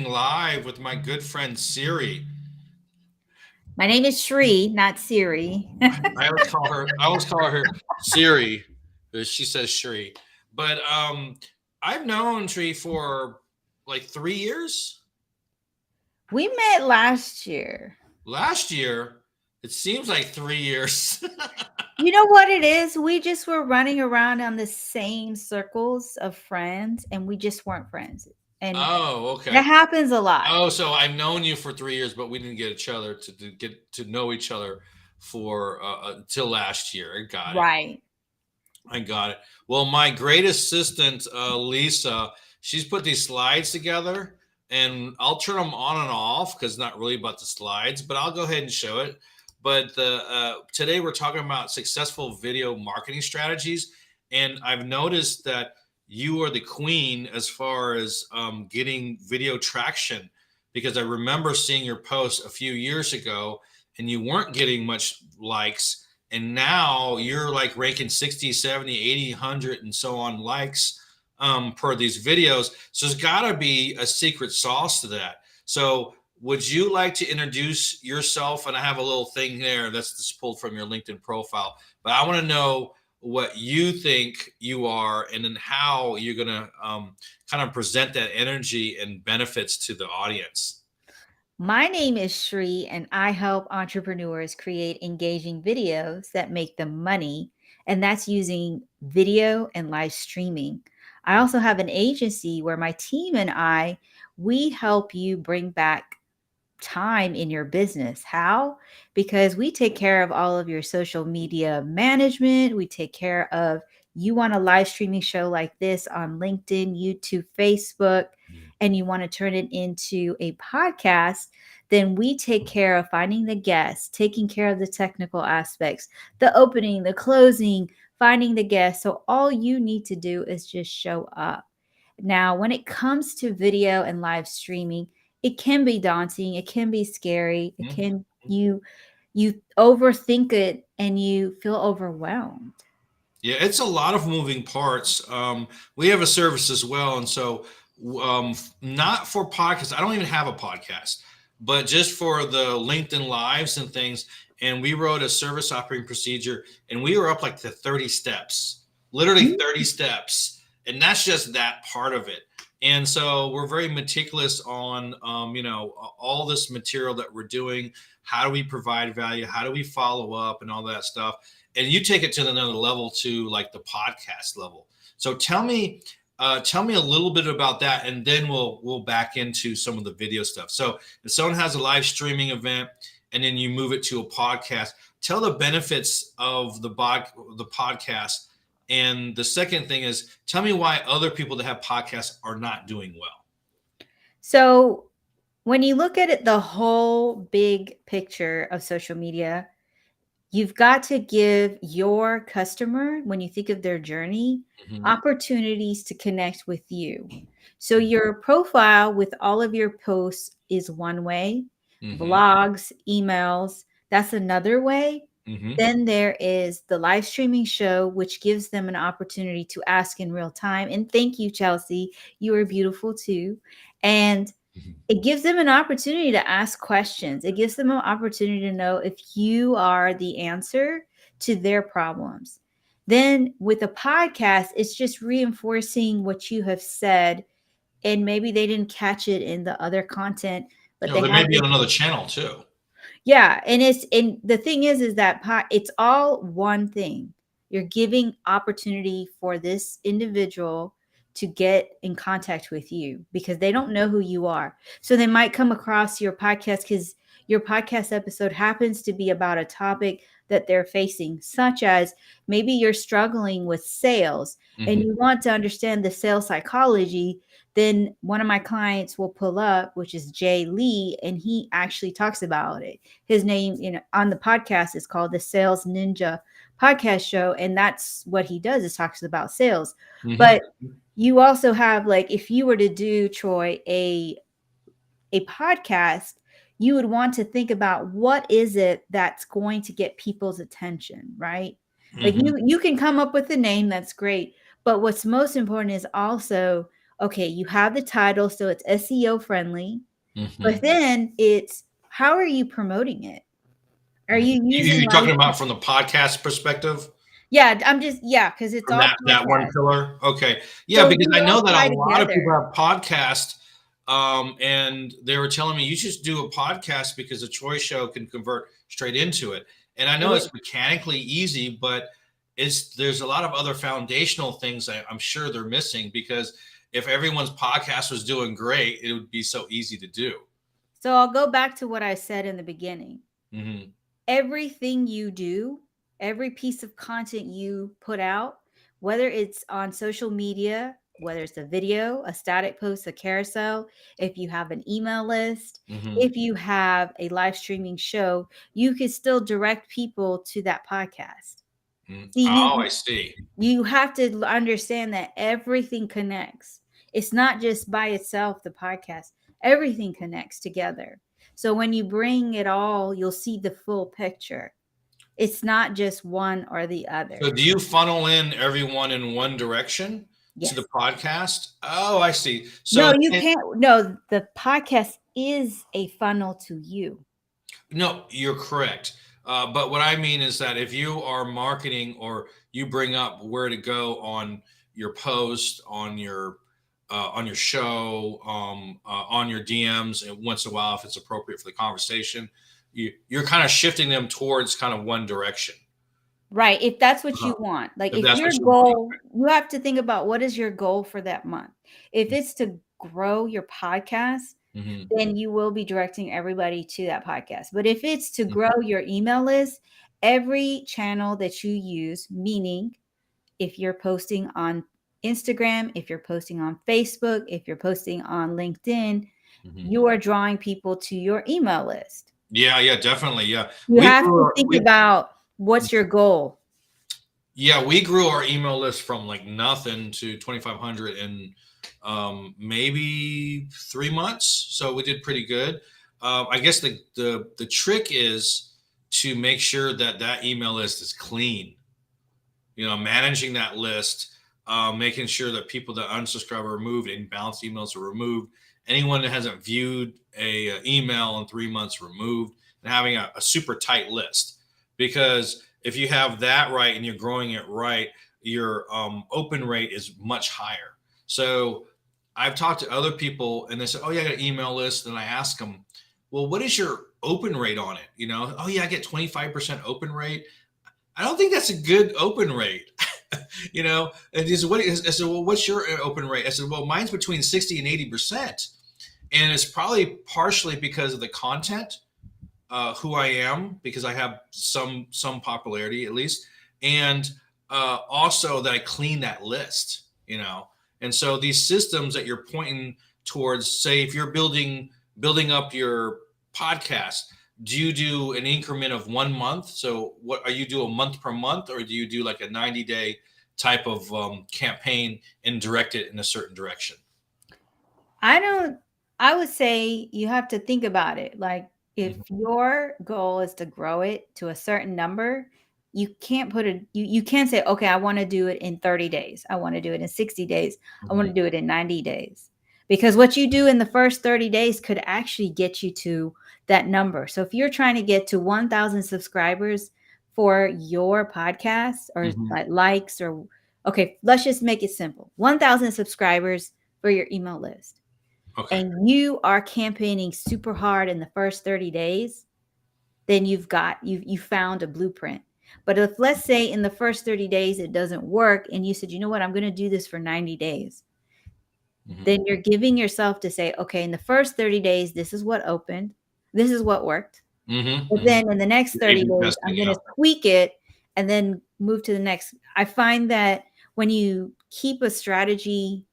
live with my good friend Siri. My name is Shri, not Siri. I always call her Siri, but she says Shri. But I've known Tree for like 3 years. We met last year. Last year, it seems like 3 years. You know what it is? We just were running around on the same circles of friends and we just weren't friends. And Oh, that okay. happens a lot. Oh, so I've known you for 3 years, but we didn't get each other to get to know each other for until last year. I got it. Right. I got it. Well, my great assistant, Lisa, she's put these slides together, and I'll turn them on and off because it's not really about the slides, but I'll go ahead and show it. But today we're talking about successful video marketing strategies, and I've noticed that you are the queen as far as getting video traction because I remember seeing your post a few years ago, and you weren't getting much likes and now you're like ranking 60, 70, 80, 100 and so on likes per these videos, so there's got to be a secret sauce to that. So would you like to introduce yourself? And I have a little thing there that's just pulled from your LinkedIn profile, but I want to know what you think you are and then how you're going to kind of present that energy and benefits to the audience. My name is Shri, and I help entrepreneurs create engaging videos that make them money, and that's using video and live streaming. I also have an agency where my team and we help you bring back time in your business. How? Because we take care of all of your social media management. We take care of you want a live streaming show like this on LinkedIn, YouTube, Facebook, and you want to turn it into a podcast, then we take care of finding the guests, taking care of the technical aspects, the opening, the closing, finding the guests. So all you need to do is just show up. Now, when it comes to video and live streaming, it can be daunting, it can be scary, it Mhm. can you overthink it and you feel overwhelmed. Yeah, it's a lot of moving parts. We have a service as well, and so not for podcasts. I don't even have a podcast, but just for the LinkedIn lives and things. And we wrote a service operating procedure, and we were up like to 30 steps, literally Mhm. 30 steps, and that's just that part of it. And so we're very meticulous on, all this material that we're doing. How do we provide value? How do we follow up, and all that stuff? And you take it to another level to like the podcast level. So tell me a little bit about that, and then we'll back into some of the video stuff. So if someone has a live streaming event, and then you move it to a podcast, tell the benefits of the podcast. And the second thing is, tell me why other people that have podcasts are not doing well. So, when you look at it, the whole big picture of social media, you've got to give your customer, when you think of their journey, Mm-hmm. opportunities to connect with you. So your profile with all of your posts is one way, Mm-hmm. blogs, emails, that's another way. Mm-hmm. Then there is the live streaming show, which gives them an opportunity to ask in real time. And thank you, Chelsea. You are beautiful too. And it gives them an opportunity to ask questions. It gives them an opportunity to know if you are the answer to their problems. Then with a podcast, it's just reinforcing what you have said, and maybe they didn't catch it in the other content, but they They may have be this. on another channel too. Yeah, and the thing is that it's all one thing. You're giving opportunity for this individual to get in contact with you because they don't know who you are. So they might come across your podcast cuz your podcast episode happens to be about a topic that they're facing, such as maybe you're struggling with sales and Mm-hmm. you want to understand the sales psychology. Then one of my clients will pull up, which is Jay Lee, and he actually talks about it. His name, on the podcast is called the Sales Ninja Podcast Show, and that's what he does, is talks about sales. Mm-hmm. But you also have, like, if you were to do, Troy, a podcast, you would want to think about what is it that's going to get people's attention, right? Like, Mm-hmm. you can come up with a name, that's great, but what's most important is also, okay, you have the title, so it's SEO friendly, but Mm-hmm. then it's how are you promoting it? Are Mm-hmm. you using You're talking live? about from the podcast perspective? Yeah, I'm just, yeah, because it's From all that one podcast. pillar? Okay. Yeah, So because they I all know that a tie lot of people together. have podcasts, and they were telling me you just do a podcast because the Troy Show can convert straight into it. And I know It it's mechanically easy, but there's a lot of other foundational things I'm sure they're missing because if everyone's podcast was doing great, it would be so easy to do. So I'll go back to what I said in the beginning. Hmm. Everything you do, every piece of content you put out, whether it's on social media, whether it's a video, a static post, a carousel, if you have an email list, Hmm. if you have a live streaming show, you can still direct people to that podcast. See, Oh, I see. you have to understand that everything connects. It's not just by itself, the podcast, everything connects together. So when you bring it all, you'll see the full picture. It's not just one or the So other. do you funnel in everyone in one direction to the Yes. podcast? Oh, I see. No, So you can't. No, the podcast is a funnel to you. no, you're correct. But what I mean is that if you are marketing or you bring up where to go on your post, on your show, on your DMs, and once in a while if it's appropriate for the conversation, you're kind of shifting them towards kind of one direction. Right. If that's what Uh-huh. you want. Like If if that's your what you want. goal, you have to think about what is your goal for that month. If it's to grow your podcast, Hmm. then you will be directing everybody to that podcast. But if it's to grow your email list, every channel that you use, meaning if you're posting on Instagram, if you're posting on Facebook, if you're posting on LinkedIn, Hmm. you are drawing people to your email list. Yeah, yeah, definitely. Yeah, You we have grew to our, think we about what's your goal. yeah, we grew our email list from like nothing to 2,500 in maybe 3 months. So we did pretty good. I guess the trick is to make sure that that email list is clean. Managing that list, making sure that people that unsubscribe are removed, inbound emails are removed. Anyone that hasn't viewed a email in 3 months removed, and having a super tight list. Because if you have that right and you're growing it right, your open rate is much higher. So I've talked to other people and they said, "Oh yeah, I got an email list," and I ask them, "Well, what is your open rate on it?" "Oh yeah, I get 25% open rate." I don't think that's a good open rate. And he said, I said, "Well, what's your open rate?" I said, "Well, mine's between 60 and 80%. And it's probably partially because of the content, who I am, because I have some popularity at least, and also that I clean that list. And so these systems that you're pointing towards, say, if you're building up your podcast, do you do an increment of 1 month? So what are you do a month per month, or do you do like a 90-day type of campaign and direct it in a certain direction? I don't, I would say you have to think about it. Like, if Mhm, your goal is to grow it to a certain number, you can't put it, you can't say, okay, I want to do it in 30 days. I want to do it in 60 days. I want mhm, to do it in 90 days. Because what you do in the first 30 days could actually get you to that number. So if you're trying to get to 1,000 subscribers for your podcast or mhm. like likes or, okay, let's just make it simple 1,000 subscribers for your email list Okay. and you are campaigning super hard in the first 30 days, then you found a blueprint. But if let's say in the first 30 days it doesn't work and you said, "You know what? I'm going to do this for 90 days." Mhm, Then you're giving yourself to say, "Okay, in the first 30 days this is what opened. This is what worked. mhm, But mhm. then in the next 30 A/B days testing, I'm going yeah. to tweak it and then move to the next." I find that when you keep a strategy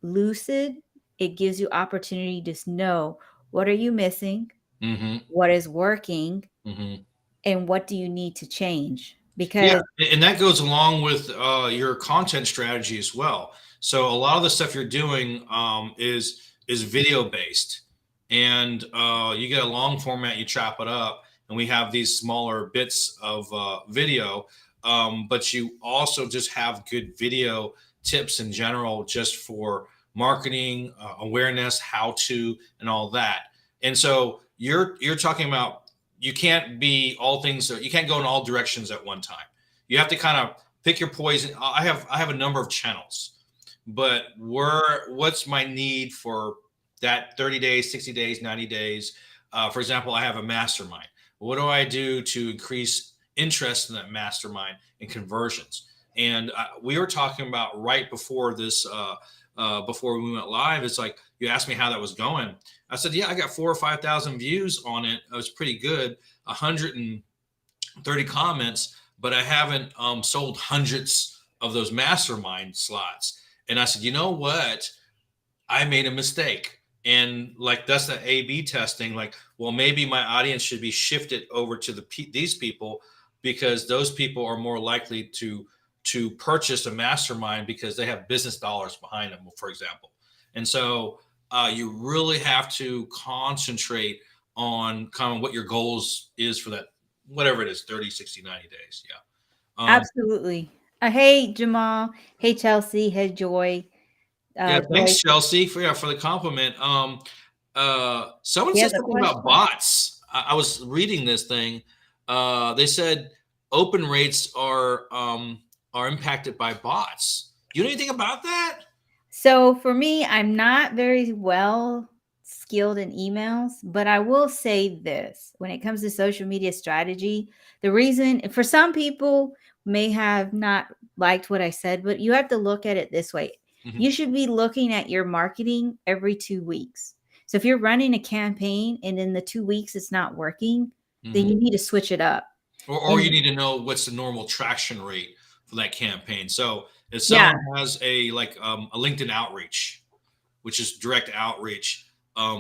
lucid, it gives you opportunity to know what are you missing, Mhm, what is working, mhm. and what do you need to change? Yeah, Because and that goes along with your content strategy as well. So a lot of the stuff you're doing is video based, and you get a long format, you chop it up, and we have these smaller bits of video. But you also just have good video tips in general, just for marketing, awareness, how to, and all that. And so you're talking about you can't be all things. You can't go in all directions at one time. You have to kind of pick your poison. I have a number of channels, but what's my need for that 30 days, 60 days, 90 days? For example, I have a mastermind. What do I do to increase interest in that mastermind and conversions? And we were talking about right before this, before we went live. It's like you asked me how that was going. I said, yeah, I got 4 or 5,000 views on it. It was pretty good. 130 comments, but I haven't sold hundreds of those mastermind slots. And I said, you know what? I made a mistake. And like that's the A/B testing. Like, well, maybe my audience should be shifted over to these people because those people are more likely to purchase a mastermind because they have business dollars behind them, for example. And so you really have to concentrate on kind of what your goals is for that, whatever it is, 30, 60, 90 days. Yeah. Absolutely. Hey, Jamal. Hey, Chelsea. Hey, Joy. Yeah, Joy, thanks, Chelsea, for the compliment. Someone he said has a something about question. bots. I was reading this thing. They said open rates are impacted by bots. You know anything about that? So for me, I'm not very well skilled in emails, but I will say this when it comes to social media strategy, the reason for some people may have not liked what I said, but you have to look at it this way. Hmm. You should be looking at your marketing every 2 weeks. So if you're running a campaign and in the 2 weeks it's not working, then Hmm. you need to switch it up. Or you And need to know what's the normal traction rate for that campaign. So if yeah, someone has a LinkedIn outreach, which is direct outreach,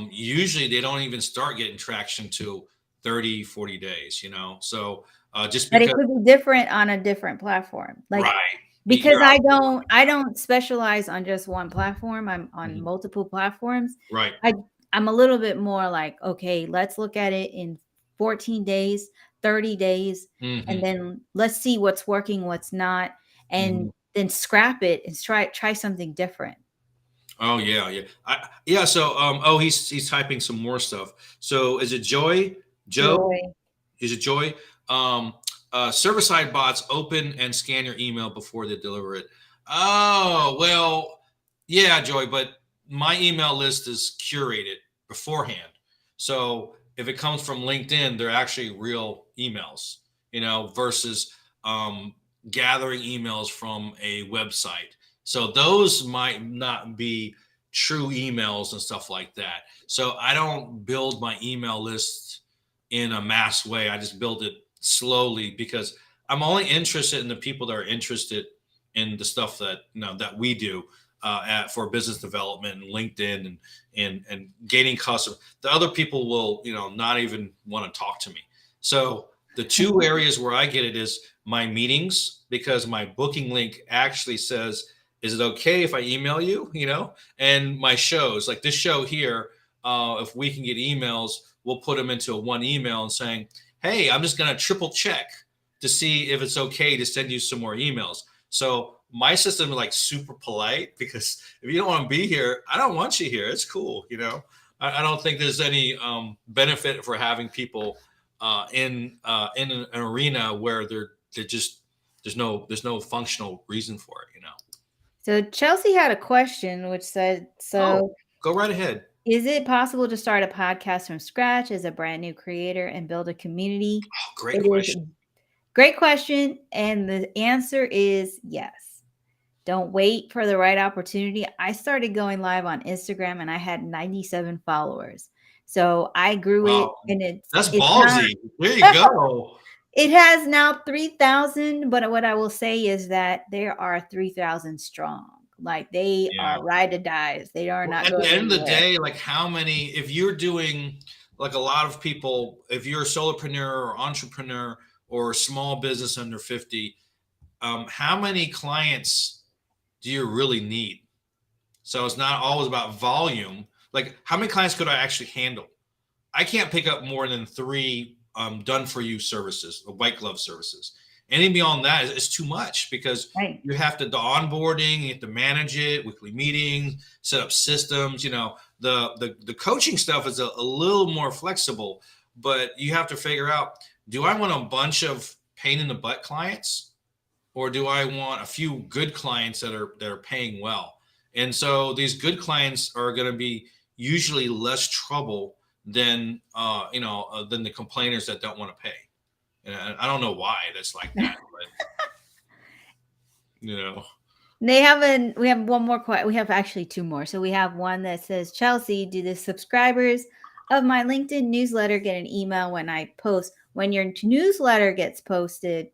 usually they don't even start getting traction till 30, 40 days, So just but it because, could be different on a different platform. Like right. because You're absolutely I don't specialize on just one platform. I'm right. on Mhm. multiple platforms. Right. I I'm a little bit more like, okay, let's look at it in 14 days, 30 days, and Hmm. then let's see what's working, what's not, Hmm. and then scrap it and try something different. Oh yeah, yeah, yeah. So oh, he's typing some more stuff. So is it Joy? Joe? Joy. Is it Joy? Um, Server side bots open and scan your email before they deliver it. Oh, well, yeah, Joy, but my email list is curated beforehand. So if it comes from LinkedIn, they're actually real emails, versus um, gathering emails from a website. So those might not be true emails and stuff like that. So I don't build my email list in a mass way. I just build it slowly because I'm only interested in the people that are interested in the stuff that we do for business development and LinkedIn and gaining customers. The other people will not even want to talk to me. So the two areas where I get it is my meetings because my booking link actually says, "Is it okay if I email you?" And my shows like this show here. If we can get emails, we'll put them into a one email and saying, "Hey, I'm just going to triple check to see if it's okay to send you some more emails." So my system is like super polite because if you don't want to be here, I don't want you here. It's cool, I don't think there's any benefit for having people in an arena where they're just there's no functional reason for it. So Chelsea had a question which said, Oh, so go right ahead. is it possible to start a podcast from scratch as a brand new creator and build a community? Oh, great It is question. great question. And the answer is yes. Don't wait for the right opportunity. I started going live on Instagram and I had 97 followers. So I grew it Wow, and that's it's not ballsy. There you go. it has now 3,000, but what I will say is that there are 3,000 strong. Like they Yeah. are ride or dies. They are Well, not at the going end of the anywhere. day, like how many, if you're doing like a lot of people, if you're a solopreneur or entrepreneur or a small business under 50, how many clients do you really need? So it's not always about volume. Like how many clients could I actually handle? I can't pick up more than three done for you services, white glove services. Anything beyond that is too much, because Right. you have to the onboarding, you have to manage it, weekly meetings, set up systems. The coaching stuff is a little more flexible, but you have to figure out, do I want a bunch of pain in the butt clients, or do I want a few good clients that are paying well? And so these good clients are going to be usually less trouble than the complainers that don't want to pay. And I don't know why that's like that, but you know. We have one more we have actually two more. So we have one that says, Chelsea, do the subscribers of my LinkedIn newsletter get an email when I post? When your newsletter gets posted,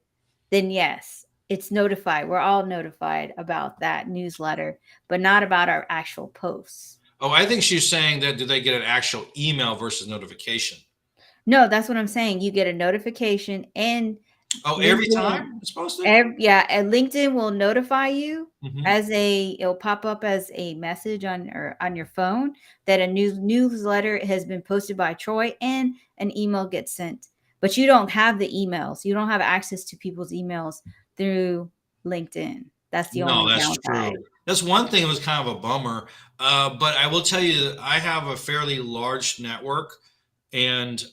then yes, it's notified. We're all notified about that newsletter, but not about our actual posts. Oh, I think she's saying that, do they get an actual email versus notification? No, that's what I'm saying. You get a notification, and Oh, every time LinkedIn, it's posted? yeah, and LinkedIn will notify you Hmm. it'll pop up as a message on your phone that a newsletter has been posted by Troy, and an email gets sent. But you don't have the emails. You don't have access to people's emails through LinkedIn. That's the No, only that's downside. true. That's one thing that was kind of a bummer. But I will tell you that I have a fairly large network. And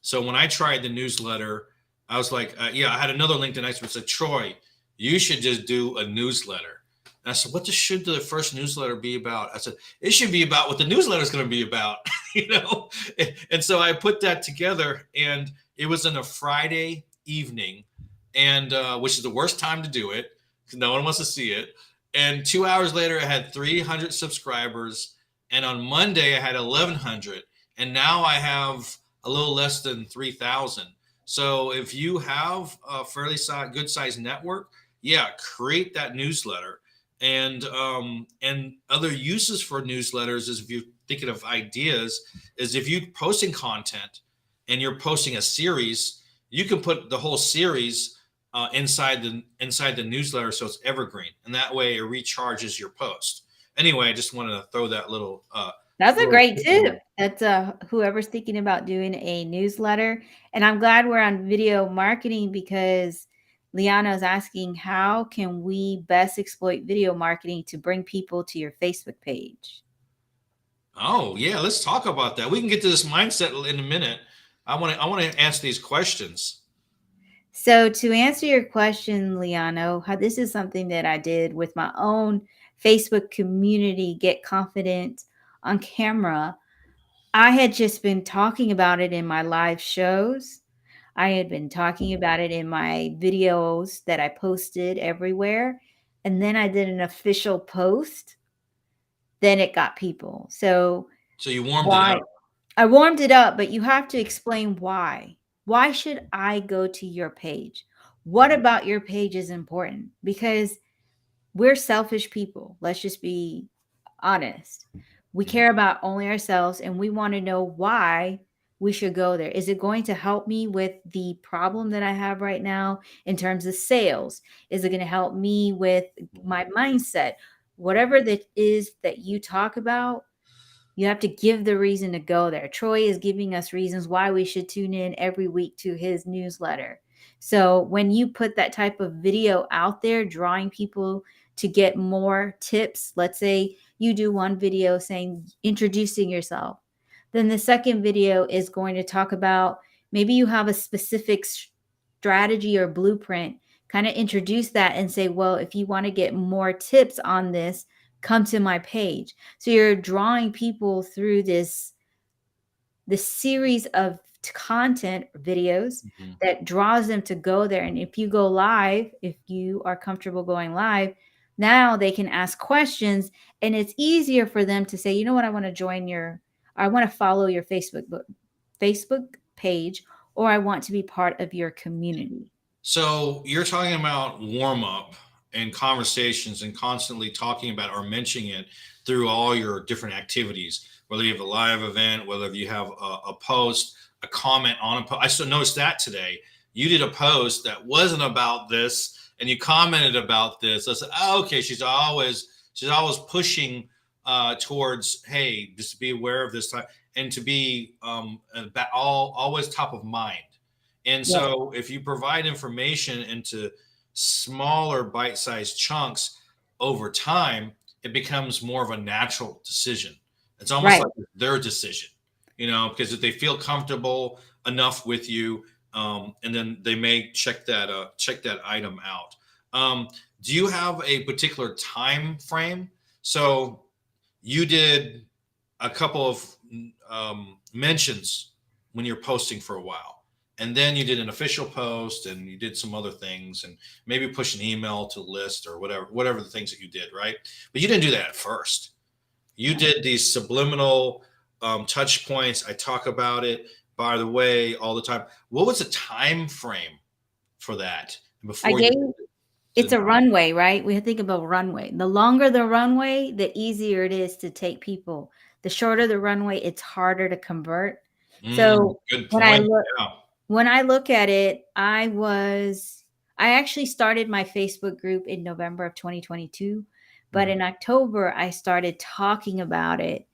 so when I tried the newsletter, I was like, yeah, I had another LinkedIn expert said, Troy, you should just do a newsletter. And I said, should the first newsletter be about? I said, it should be about what the newsletter is going to be about, you know? And so I put that together, and it was on a Friday evening, and which is the worst time to do it because no one wants to see it. And 2 hours later, I had 300 subscribers. And on Monday, I had 1,100. And now I have a little less than 3,000. So if you have a fairly good sized network, yeah, create that newsletter. And other uses for newsletters is, if you're thinking of ideas, is if you're posting content and you're posting a series, you can put the whole series inside the newsletter, so it's evergreen, and that way it recharges your post. Anyway, I just wanted to throw that That's a little great tip in tip. there. That's whoever's thinking about doing a newsletter. And I'm glad we're on video marketing, because Liana is asking, how can we best exploit video marketing to bring people to your Facebook page? Oh yeah, let's talk about that. We can get to this mindset in a minute. I want to answer these questions. So to answer your question, Liano, how this is something that I did with my own Facebook community, Get Confident on Camera. I had just been talking about it in my live shows. I had been talking about it in my videos that I posted everywhere. And then I did an official post. Then it got people. So So you warmed it why? up. I warmed it up, but you have to explain why. Why should I go to your page? What about your page is important? Because we're selfish people. Let's just be honest. We Mhm. care about only ourselves, and we want to know why we should go there. Is it going to help me with the problem that I have right now in terms of sales? Is it going to help me with my mindset? Whatever that is that you talk about, you have to give the reason to go there. Troy is giving us reasons why we should tune in every week to his newsletter. So when you put that type of video out there, drawing people to get more tips, let's say you do one video saying introducing yourself, then the second video is going to talk about, maybe you have a specific strategy or blueprint, kind of introduce that and say, well, if you want to get more tips on this, come to my page. So you're drawing people through this series of content videos Mhm. that draws them to go there. And if you go live, if you are comfortable going live, now they can ask questions, and it's easier for them to say, you know what, I want to follow your Facebook page, or I want to be part of your community. So you're talking about warm up and conversations and constantly talking about or mentioning it through all your different activities, whether you have a live event, whether you have a post, a comment on a post. I still noticed that today. You did a post that wasn't about this, and you commented about this. I said, oh, okay, she's always pushing towards, hey, just be aware of this time, and to be always top of mind. And Yes. so if you provide information into smaller bite-sized chunks over time, it becomes more of a natural decision. It's almost Right. like their decision, because if they feel comfortable enough with you, and then they may check that item out. Um, do you have a particular time frame? So you did a couple of mentions when you're posting for a while, and then you did an official post, and you did some other things, and maybe push an email to list or whatever the things that you did, right? But you didn't do that at first. You did these subliminal touch points. I talk about it, by the way, all the time. What was the time frame for that I before you gave It's did? a runway, right? We think about runway. The longer the runway, the easier it is to take people. The shorter the runway, it's harder to convert. So Good when I point. look Yeah. when I look at it, I actually started my Facebook group in November of 2022, but Mhm. in October I started talking about it.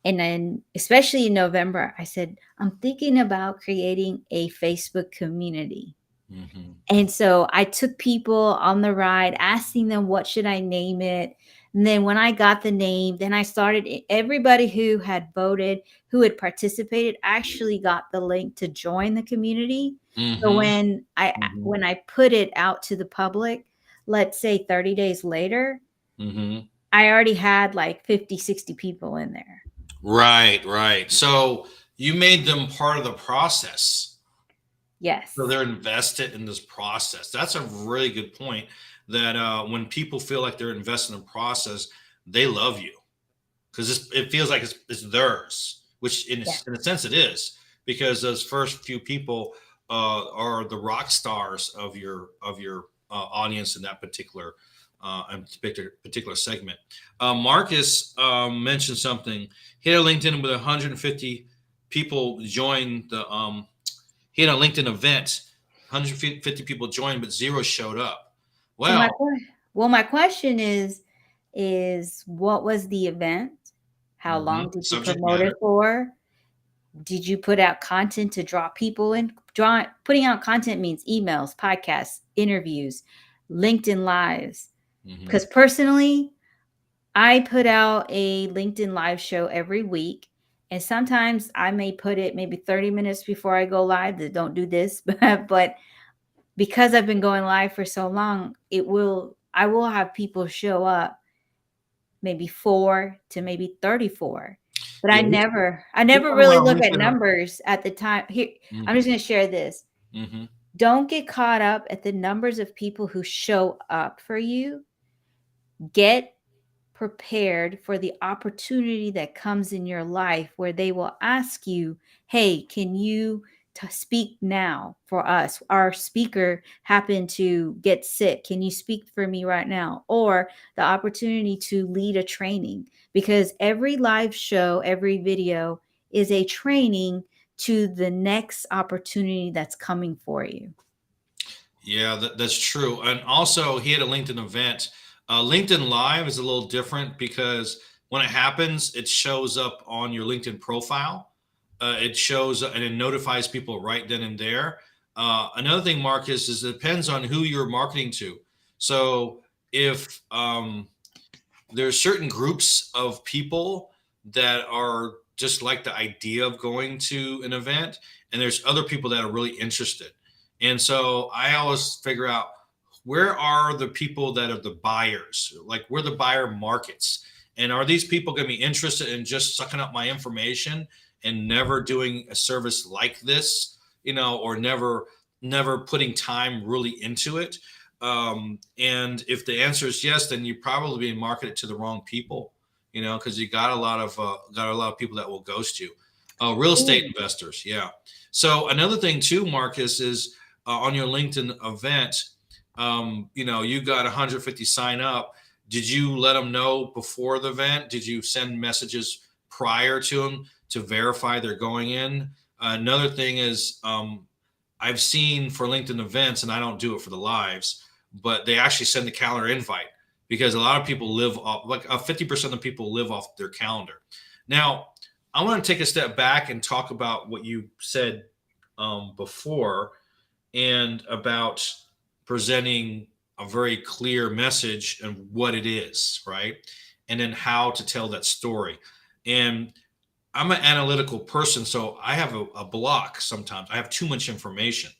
And then especially in November, I said, I'm thinking about creating a Facebook community. Mhm. And so I took people on the ride, asking them what should I name it. And then when I got the name, then I started everybody who had voted, who had participated, actually got the link to join the community. So Mhm. when I put it out to the public, let's say 30 days later, Mhm. I already had like 50, 60 people in there. Right, right. So you made them part of the process. So Yes. they're invested in this process. That's a really good point. That when people feel like they're invested in a process, they love you because it feels like it's theirs, which Yes. in a sense it is, because those first few people are the rock stars of your audience in that particular segment. Marcus mentioned something. He had a LinkedIn with 150 people join the. He had a LinkedIn event. 150 people joined, but zero showed up. So Well, my question is what was the event? How long did you subject promote it matter. for? Did you put out content to draw people in? Putting out content means emails, podcasts, interviews, LinkedIn lives. Hmm. Because personally, I put out a LinkedIn live show every week. And sometimes I may put it maybe 30 minutes before I go live. Don't do this, but because I've been going live for so long, I will have people show up maybe 4 to maybe 34. But Yeah, I we never talk really about look at LinkedIn. numbers at the time. Here, I'm just Hmm. going to share this. Hmm. Don't get caught up at the numbers of people who show up for you. Get prepared for the opportunity that comes in your life where they will ask you, hey, can you speak now for us? Our speaker happened to get sick. Can you speak for me right now? Or the opportunity to lead a training, because every live show, every video is a training to the next opportunity that's coming for you. Yeah, that's true. And also, he had a LinkedIn event. LinkedIn Live is a little different because when it happens, it shows up on your LinkedIn profile. It shows and it notifies people right then and there. Another thing, Marcus, is it depends on who you're marketing to. So if there's certain groups of people that are just like the idea of going to an event, and there's other people that are really interested. And so I always figure out, where are the people that are the buyers, like where the buyer markets, and are these people going to be interested in just sucking up my information and never doing a service like this, or never putting time really into it. And if the answer is yes, then you probably being marketed to the wrong people, because you got a lot of people that will ghost you. Real estate Ooh. investors, yeah. So another thing too, Marcus, is on your LinkedIn event, you got 150 sign up. Did you let them know before the event? Did you send messages prior to them to verify they're going in? Another thing is, I've seen for LinkedIn events, and I don't do it for the lives, but they actually send the calendar invite, because a lot of people live off, like 50% of people live off their calendar. Now, I want to take a step back and talk about what you said before. and about presenting a very clear message and what it is, right? And then how to tell that story. And I'm an analytical person, so I have a block sometimes. I have too much information.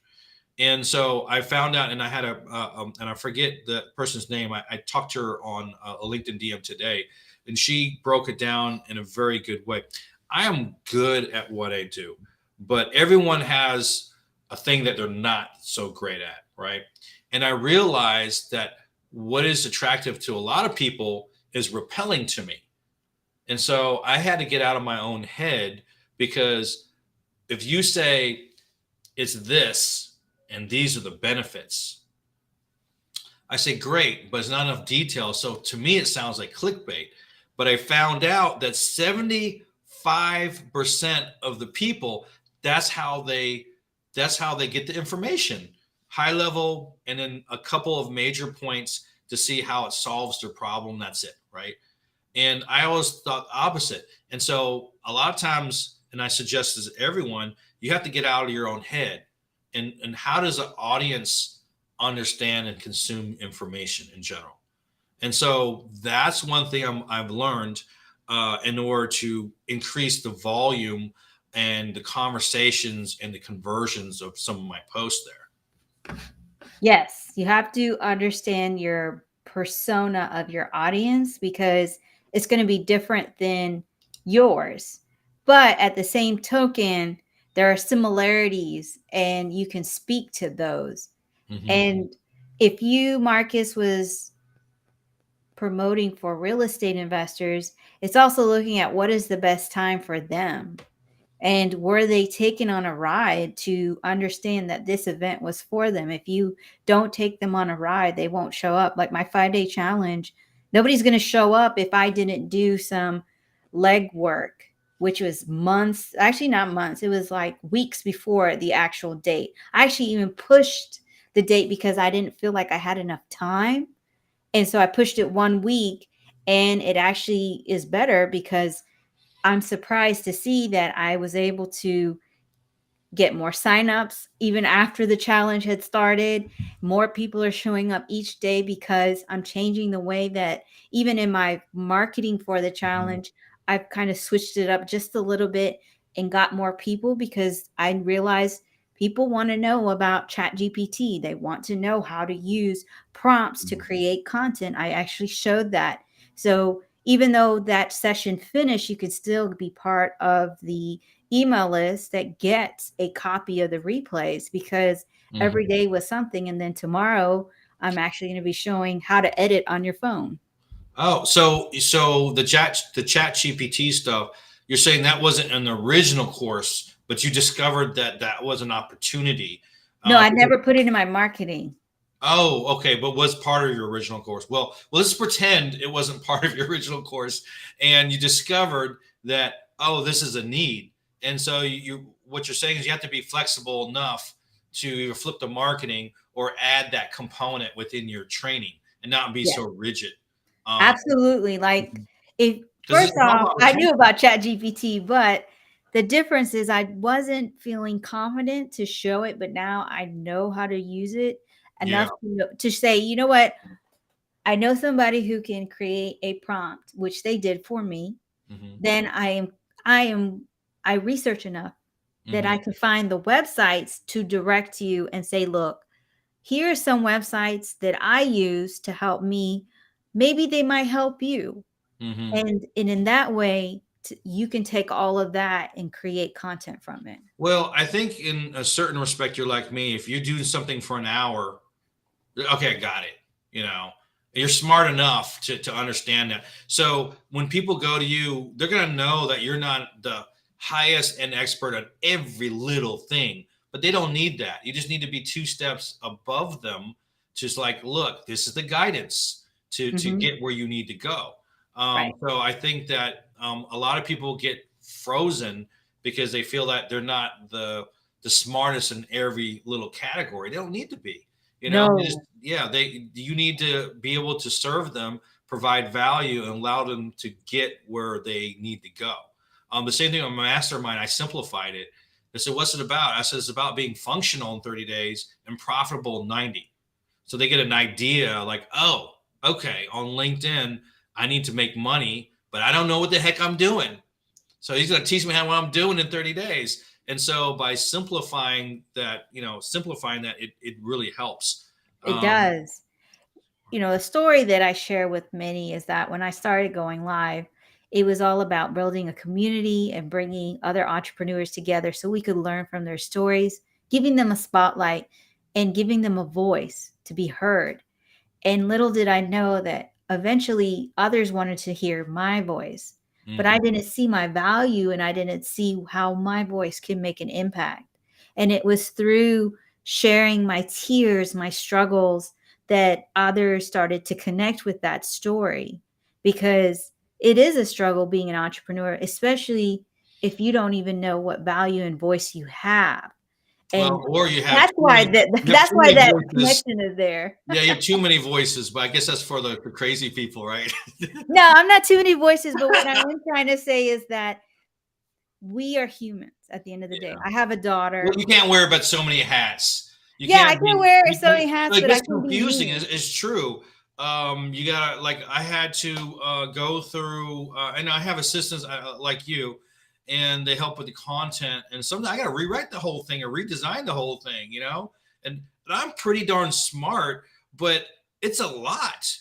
And so I found out, and I had and I forget the person's name. I talked to her on a LinkedIn DM today, and she broke it down in a very good way. I am good at what I do, but everyone has a thing that they're not so great at, right? And I realized that what is attractive to a lot of people is repelling to me. And so I had to get out of my own head, because if you say it's this and these are the benefits, I say great, but it's not enough detail. So to me, it sounds like clickbait. But I found out that 75% of the people, that's how they that's how they get the information. High level, and then a couple of major points to see how it solves their problem. That's it, right? And I always thought opposite. And so a lot of times, and I suggest this to everyone, you have to get out of your own head. And how does an audience understand and consume information in general? And so that's one thing I've learned in order to increase the volume and the conversations and the conversions of some of my posts there. Yes, you have to understand your persona of your audience because it's going to be different than yours. But at the same token, there are similarities and you can speak to those. Mm-hmm. And if you, Marcus, was promoting for real estate investors, it's also looking at what is the best time for them. And were they taken on a ride to understand that this event was for them? If you don't take them on a ride, they won't show up. Like my 5-day challenge, nobody's going to show up if I didn't do some leg work, which was months, actually, not months, it was like weeks before the actual date. I actually even pushed the date because I didn't feel like I had enough time. And so I pushed it 1 week, and it actually is better because I'm surprised to see that I was able to get more signups even after the challenge had started. More people are showing up each day because I'm changing the way that even in my marketing for the Mm-hmm. challenge, I've kind of switched it up just a little bit and got more people because I realized people want to know about Chat GPT. They want to know how to use prompts to create content. I actually showed that. So even though that session finished, you could still be part of the email list that gets a copy of the replays because every Mm-hmm. day was something. And then tomorrow, I'm actually going to be showing how to edit on your phone. Oh, so the chat GPT stuff, you're saying that wasn't an original course, but you discovered that that was an opportunity. No, I Because never put it in my marketing. Oh, okay, but was part of your original course. Well, let's pretend it wasn't part of your original course, and you discovered that, oh, this is a need, and so what you're saying is you have to be flexible enough to either flip the marketing or add that component within your training and not be Yeah, so rigid. Um, absolutely. Like, if because first it's a off, job I knew opportunity. about Chat GPT, but the difference is I wasn't feeling confident to show it, but now I know how to use it Yeah. enough to say, you know what? I know somebody who can create a prompt, which they did for me. Hmm. Then I am I research enough that I Hmm. can find the websites to direct you and say, look, here are some websites that I use to help me. Maybe they might help you. Hmm. And in that way, you can take all of that and create content from it. Well, I think in a certain respect, you're like me. If you do something for an hour, okay, got it. You know, you're smart enough to understand that. So when people go to you, they're gonna know that you're not the highest and expert at every little thing, but they don't need that. You just need to be two steps above them. Just like, look, this is the guidance to Hmm. get where you need to go. Right. So I think that a lot of people get frozen because they feel that they're not the smartest in every little category. They don't need to be. You know, they just No. yeah, you need to be able to serve them, provide value, and allow them to get where they need to go. The same thing on Mastermind, I simplified it. They said, what's it about? I said, it's about being functional in 30 days and profitable in 90. So they get an idea like, oh, okay, on LinkedIn, I need to make money, but I don't know what the heck I'm doing. So he's going to teach me how what I'm doing in 30 days. And so by simplifying that, it really helps. It Um, does. A story that I share with many is that when I started going live, it was all about building a community and bringing other entrepreneurs together so we could learn from their stories, giving them a spotlight and giving them a voice to be heard. And little did I know that eventually others wanted to hear my voice, but I mhm. didn't see my value and I didn't see how my voice can make an impact. And it was through sharing my tears, my struggles, that others started to connect with that story, because it is a struggle being an entrepreneur, especially if you don't even know what value and voice you have. And Well, or that's why you have that's too why many that voices. connection is there. Yeah, you have too many voices, but I guess that's for the crazy people, right? No, I'm not too many voices, but what I am trying to say is that we are humans at the end of the day. Yeah. I have a Well, daughter. you can't wear but so many hats. You Yeah, I can't can be. wear so many hats, It but I gets can be confusing. me. It's true. You gotta like I had to go through, and I have assistants like you, and they help with the content. And sometimes I gotta rewrite the whole thing or redesign the whole thing. And I'm pretty darn smart, but it's a lot.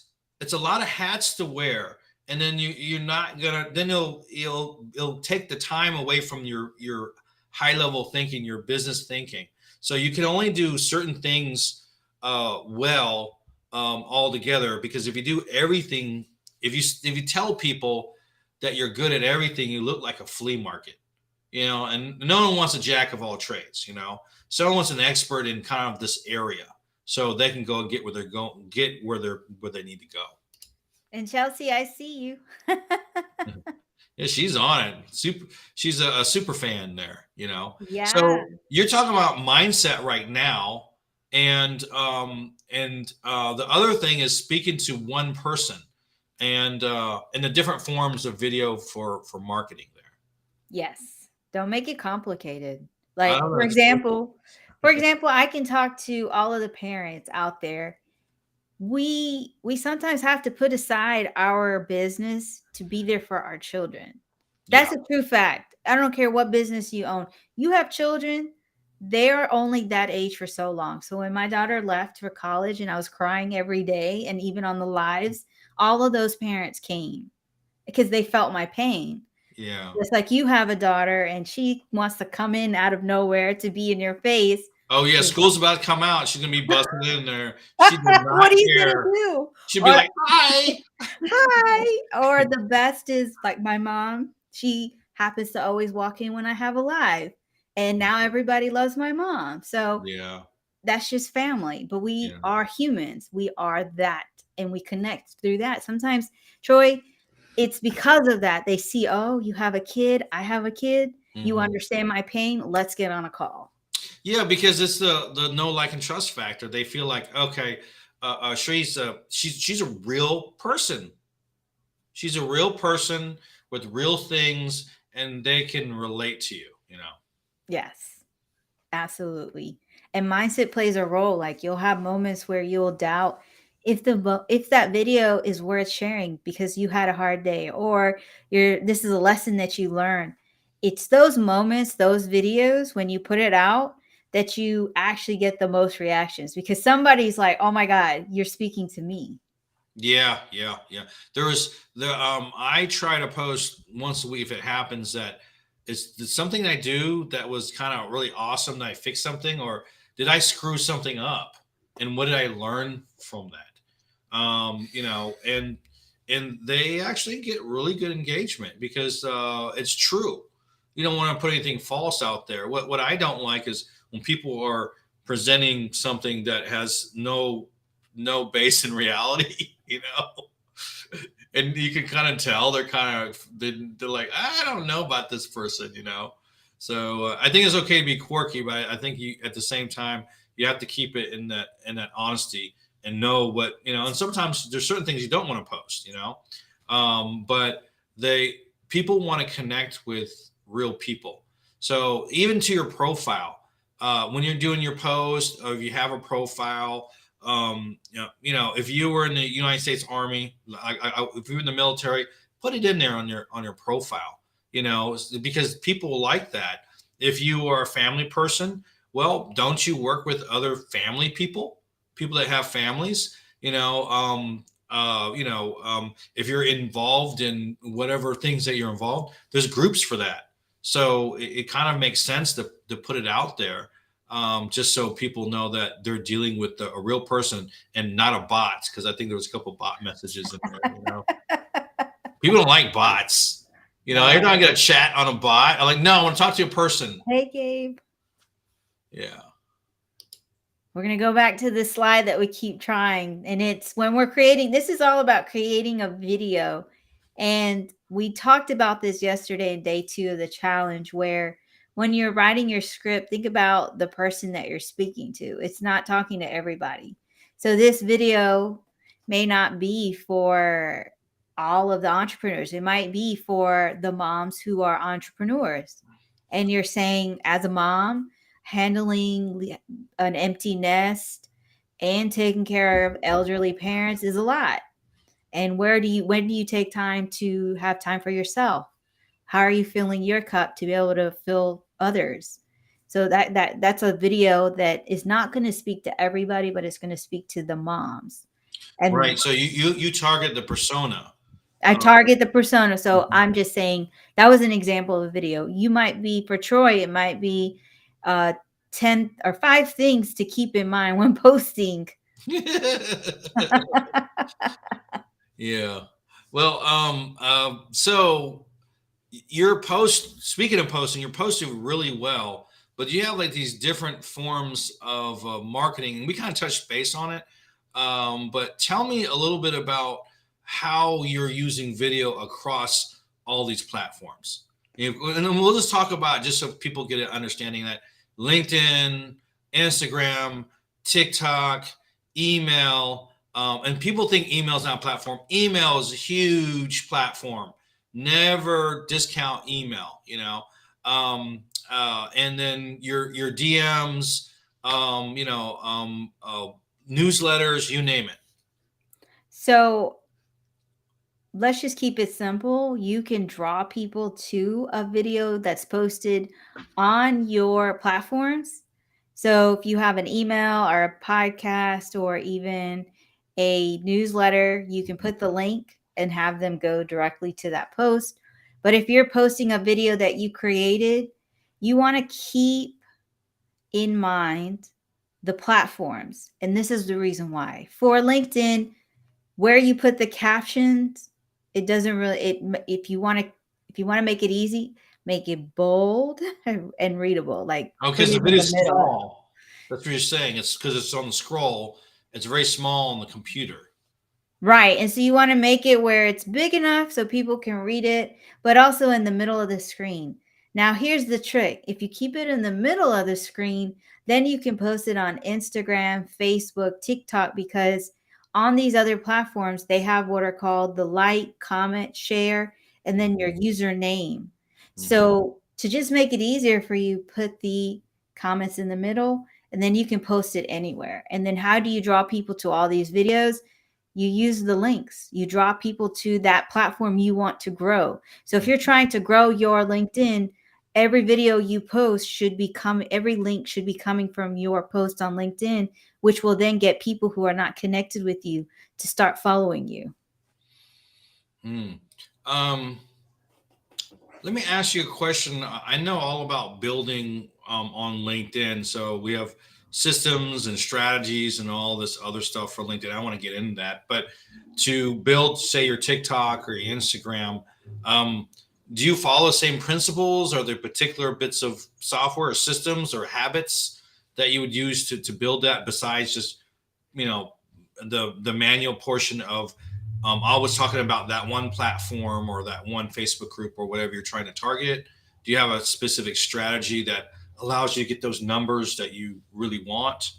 It's a lot of hats to wear, and then you're not gonna. Then you'll take the time away from your high level thinking, your business thinking. So you can only do certain things well all together, because if you do everything, if you tell people that you're good at everything, you look like a flea market. And no one wants a jack of all trades. Someone wants an expert in kind of this area, so they can go and get where they're going, get where they need to go. And Chelsea, I see you. Yeah, she's on it. She's a super fan there. Yeah. So you're talking about mindset right now, and the other thing is speaking to one person, and the different forms of video for marketing there. Yes. Don't make it complicated. I Like, don't know. for It's true. example, for example, I can talk to all of the parents out there. We sometimes have to put aside our business to be there for our children. Yeah, That's a true fact. I don't care what business you own. You have children, they're only that age for so long. So when my daughter left for college and I was crying every day and even on the lives, all of those parents came because they felt my pain. yeah. Just like you have a daughter and she wants to come in out of nowhere to be in your face. Oh yeah, school's about to come out. She's gonna be busting in there. She does What not are you gonna care. do? She'll be Or like, "Hi." hi. Or the best is like my mom. She happens to always walk in when I have a live. And now everybody loves my mom. So Yeah, that's just family. But we yeah. are humans. We are that. And we connect through that. Sometimes, Troy, it's because of that. They see, oh, you have a kid. I have a kid. You Mhm. understand my pain. Let's get on a call. Yeah, because it's the know, like, and trust factor. They feel like, okay, she's a real person. She's a real person with real things, and they can relate to you. Yes. Absolutely. And mindset plays a role. Like you'll have moments where you'll doubt if that video is worth sharing because you had a hard day or this is a lesson that you learned. It's those moments, those videos when you put it out that you actually get the most reactions because somebody's like, "Oh my god, you're speaking to me." Yeah, yeah, yeah. I try to post once a week if it happens that it's something I do that was kind of really awesome that I fixed something, or did I screw something up, and what did I learn from that? And they actually get really good engagement because it's true. You don't want to put anything false out there. What I don't like is when people are presenting something that has no base in reality. And you can kind of tell they're like, I don't know about this person. So I think it's okay to be quirky, but I think you at the same time you have to keep it in that honesty and know what. And sometimes there's certain things you don't want to post. But they people want to connect with real people. So even to your profile, when you're doing your post, or if you have a profile, if you were in the United States Army, if you were in the military, put it in there on your profile. Because people like that. If you are a family person, well, don't you work with other family people that have families? If you're involved in whatever things that you're involved, there's groups for that. So it kind of makes sense to put it out there, just so people know that they're dealing with a real person and not a bot. Because I think there was a couple bot messages in there. People don't like bots. Every time I No. get a chat on a bot, I'm like, no, I want to talk to a person. Hey, Gabe. Yeah. We're going to go back to the slide that we keep trying. And it's when we're creating, this is all about creating a video. And we talked about this yesterday in day 2 of the challenge, where when you're writing your script, think about the person that you're speaking to. It's not talking to everybody. So this video may not be for all of the entrepreneurs. It might be for the moms who are entrepreneurs. And you're saying, as a mom, handling an empty nest and taking care of elderly parents is a lot. And when do you take time to have time for yourself? How are you filling your cup to be able to fill others? So that's a video that is not going to speak to everybody, but it's going to speak to the moms. And Right. So you target the persona. I Um, target the persona. So mhm. I'm just saying that was an example of a video. You might be, for Troy, it might be uh 10 or 5 things to keep in mind when posting. Yeah. Well, so your post, speaking of posting, you're posting really well, but you have like these different forms of marketing, and we kind of touched base on it. But tell me a little bit about how you're using video across all these platforms. And then we'll just talk about, just so people get an understanding, that LinkedIn, Instagram, TikTok, email, and people think email is not a platform. Email is a huge platform. Never discount email. And then your DMs, newsletters, you name it. So let's just keep it simple. You can draw people to a video that's posted on your platforms. So if you have an email or a podcast or even a newsletter, you can put the link and have them go directly to that post. But if you're posting a video that you created, you want to keep in mind the platforms. And this is the reason why. For LinkedIn, where you put the captions, it doesn't really if you want to make it easy, make it bold and readable, like Oh, put because the it in the video's middle. small. That's what you're saying. It's because it's on the scroll. It's very small on the computer. Right. And so you want to make it where it's big enough so people can read it, but also in the middle of the screen. Now, here's the trick. If you keep it in the middle of the screen, then you can post it on Instagram, Facebook, TikTok, because on these other platforms, they have what are called the like, comment, share, and then your username. Mhm. So to just make it easier for you, put the comments in the middle, and then you can post it anywhere. And then how do you draw people to all these videos? You use the links. You draw people to that platform you want to grow. So if you're trying to grow your LinkedIn, every video you post should every link should be coming from your post on LinkedIn, which will then get people who are not connected with you to start following you. Mm. Um, Let me ask you a question. I know all about building on LinkedIn. So we have systems and strategies and all this other stuff for LinkedIn. I want to get into that. But to build, say, your TikTok or your Instagram, um, do you follow the same principles? Are there particular bits of software or systems or habits that you would use to build that, besides just, you know, the manual portion of always talking about that one platform or that one Facebook group or whatever you're trying to target? Do you have a specific strategy that allows you to get those numbers that you really want?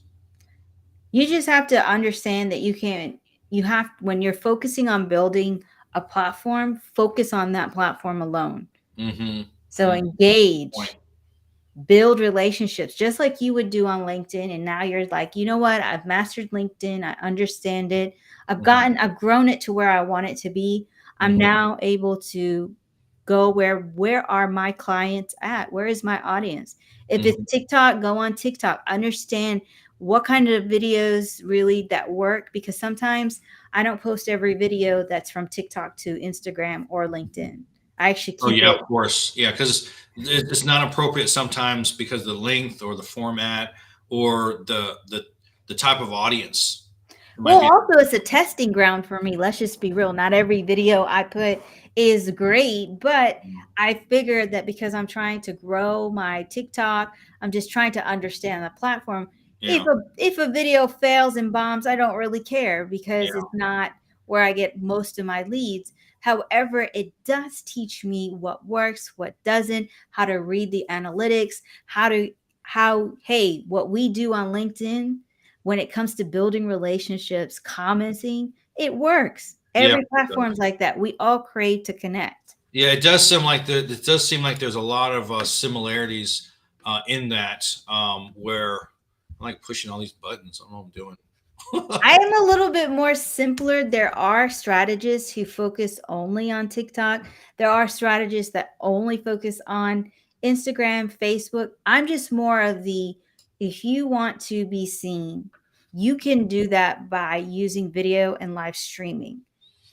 You just have to understand that you have, when you're focusing on building a platform, focus on that platform alone. Mm-hmm. So Mm-hmm. Point. engage. build relationships just like you would do on LinkedIn. And now you're like, you know what? I've mastered LinkedIn. I understand it. Mhm, I've grown it to where I want it to be. I'm mhm. now able to go where are my clients at? Where is my audience? If it's Mhm. TikTok, go on TikTok. Understand what kind of videos really that work, because sometimes I don't post every video that's from TikTok to Instagram or LinkedIn. I actually Oh keep yeah, it. of course. Yeah, because it's not appropriate sometimes because of the length or the format or the type of audience. It might Well, be. also it's a testing ground for me. Let's just be real. Not every video I put is great, but I figured that because I'm trying to grow my TikTok, I'm just trying to understand the platform. Yeah, If a video fails and bombs, I don't really care because yeah, it's not where I get most of my leads. However, it does teach me what works, what doesn't, how to read the analytics, hey, what we do on LinkedIn when it comes to building relationships, commenting, it works. yeah. Every platform's like that. We all crave to connect. Yeah, it does seem like it does seem like there's a lot of similarities in that where I'm like pushing all these buttons. I don't know what I'm doing. I am a little bit more simpler. There are strategists who focus only on TikTok. There are strategists that only focus on Instagram, Facebook. I'm just more of the, if you want to be seen, you can do that by using video and live streaming.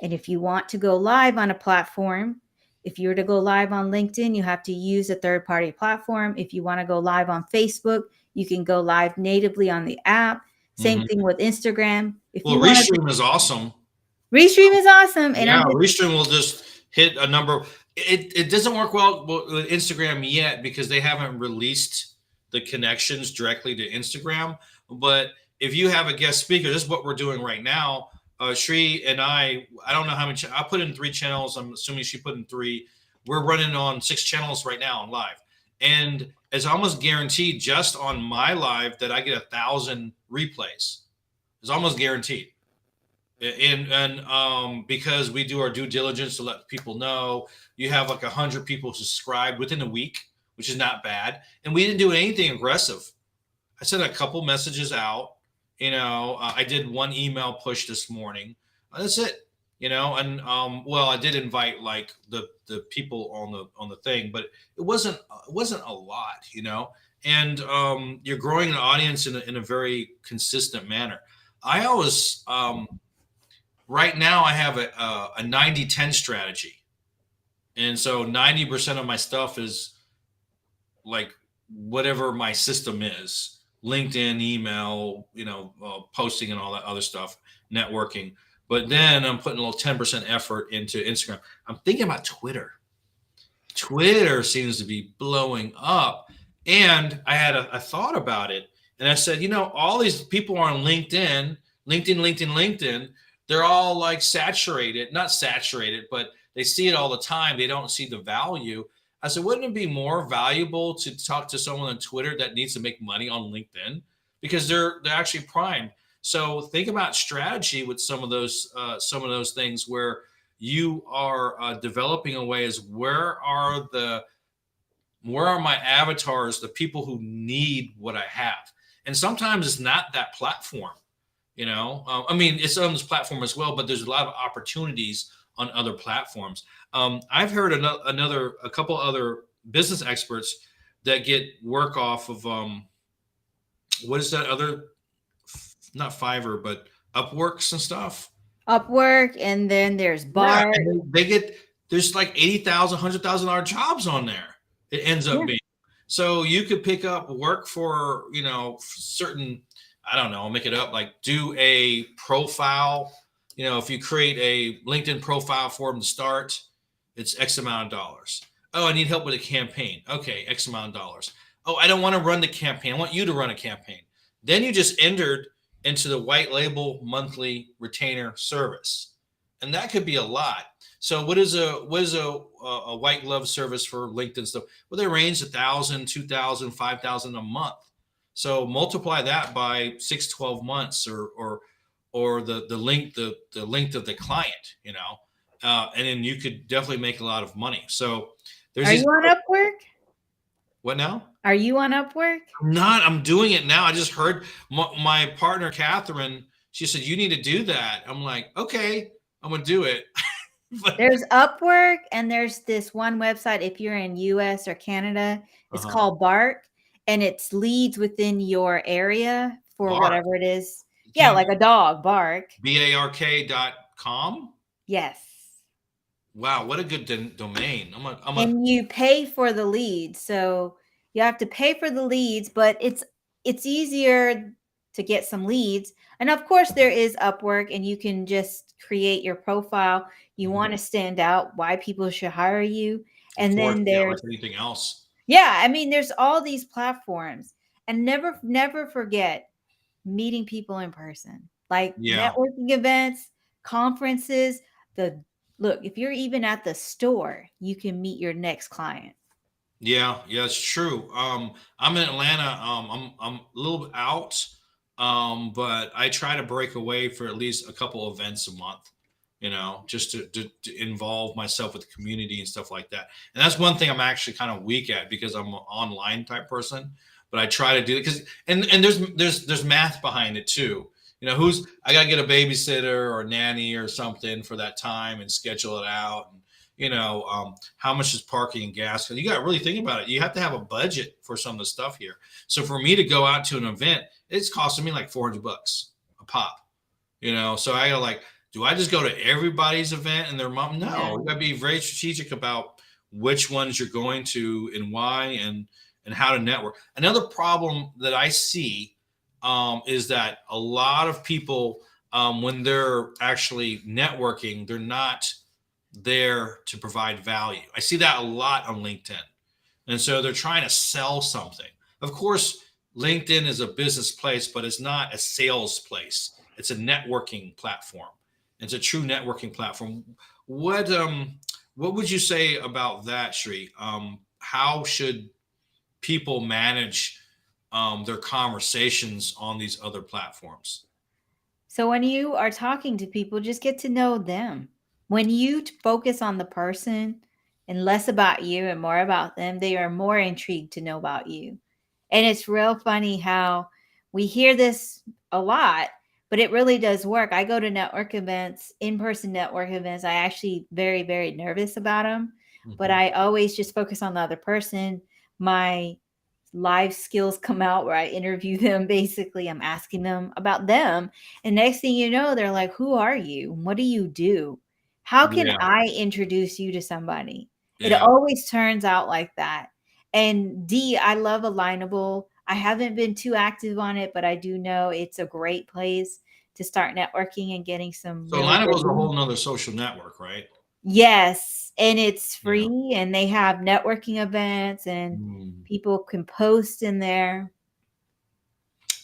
And if you want to go live on a platform, if you were to go live on LinkedIn, you have to use a third party platform. If you want to go live on Facebook, you can go live natively on the app. Same Mhm. thing with Instagram. If Well, you want to Restream is awesome. restream is awesome. And I'm Yeah, just Restream will just hit a number. It doesn't work well with Instagram yet because they haven't released the connections directly to Instagram. But if you have a guest speaker, this is what we're doing right now. Shri and I don't know how many. I put in 3 channels. I'm assuming she put in 3. We're running on 6 channels right now on live, and it's almost guaranteed just on my live that I get 1,000 replays. It's almost guaranteed, and because we do our due diligence to let people know, you have like 100 people subscribed within a week, which is not bad, and we didn't do anything aggressive. I sent a couple messages out. I did one email push this morning. That's it. Well, I did invite like the people on the thing, but it wasn't a lot. And you're growing an audience in a very consistent manner. I always right now I have a 90-10 strategy. And so 90% of my stuff is like whatever my system is, LinkedIn, email, posting and all that other stuff, networking. But then I'm putting a little 10% effort into Instagram. I'm thinking about Twitter. Twitter seems to be blowing up. And I had a thought about it. And I said, all these people are on LinkedIn. They're all like saturated, not saturated, but they see it all the time. They don't see the value. I said, wouldn't it be more valuable to talk to someone on Twitter that needs to make money on LinkedIn because they're actually primed? So think about strategy with some of those things where you are developing a way is where are my avatars, the people who need what I have. And sometimes it's not that platform. I mean, it's on this platform as well, but there's a lot of opportunities on other platforms. I've heard a couple other business experts that get work off of what is that other, not Fiverr, but Upworks and stuff. Upwork, and then there's Yeah, Bart. and they get there's like 80,000, $100,000 jobs on there. It ends up Yeah. being. So you could pick up work for, certain, I don't know, I'll make it up, like do a profile. If you create a LinkedIn profile for them to start, it's X amount of dollars. Oh, I need help with a campaign. Okay, X amount of dollars. Oh, I don't want to run the campaign. I want you to run a campaign. Then you just entered into the white label monthly retainer service, and that could be a lot. So what is a white glove service for LinkedIn stuff? Well, they range 1,000, 2,000, 5,000 a month. So multiply that by 6, 12 months, or the length of the client, and then you could definitely make a lot of money. So there's Are you these. on Upwork? What now? Are you on Upwork? I'm not. I'm doing it now. I just heard my partner Catherine. She said you need to do that. I'm like, okay, I'm gonna do it. But There's Upwork and there's this one website if you're in US or Canada, it's uh-huh. called Bark, and it's leads within your area for Bark. whatever it is. Can Yeah, you like a dog, Bark. bark.com? Yes. Wow, what a good domain. I'm a And you pay for the leads. So you have to pay for the leads, but it's easier to get some leads. And of course there is Upwork and you can just create your profile. You Mhm. want to stand out, why people should hire you. Of And course, then yeah, like there's anything else. yeah, I mean there's all these platforms. And never forget meeting people in person. Like Yeah. networking events, conferences, the look, if you're even at the store, you can meet your next client. Yeah, yeah, it's true. I'm in Atlanta. I'm a little bit out, but I try to break away for at least a couple events a month. Just to involve myself with the community and stuff like that. And that's one thing I'm actually kind of weak at because I'm an online type person. But I try to do it because and there's math behind it too. Who's I gotta get a babysitter or nanny or something for that time and schedule it out. And, how much is parking and gas? Because you got to really think about it. You have to have a budget for some of the stuff here. So for me to go out to an event, it's costing me like $400 a pop. So I got to like, do I just go to everybody's event and their mom? No, you got to No. be very strategic about which ones you're going to and why and how to network. Another problem that I see is that a lot of people when they're actually networking, they're not there to provide value. I see that a lot on LinkedIn. And so they're trying to sell something. Of course, LinkedIn is a business place, but it's not a sales place. It's a networking platform. It's a true networking platform. What would you say about that, Shri? How should people manage their conversations on these other platforms? So when you are talking to people, just get to know them. When you focus on the person and less about you and more about them, they are more intrigued to know about you. And it's real funny how we hear this a lot, but it really does work. I go to network events, in-person network events. I actually very nervous about them, but Mhm. I always just focus on the other person. My live skills come out where I interview them. Basically, I'm asking them about them. And next thing you know, they're like, who are you? What do you do? How can Yeah, I introduce you to somebody? It yeah. always turns out like that. And D, I love Alignable. I haven't been too active on it, but I do know it's a great place to start networking and getting some So really Linable good is a leads. whole nother social network, right? Yes, and it's Yeah. free and they have networking events and Mm. people can post in there.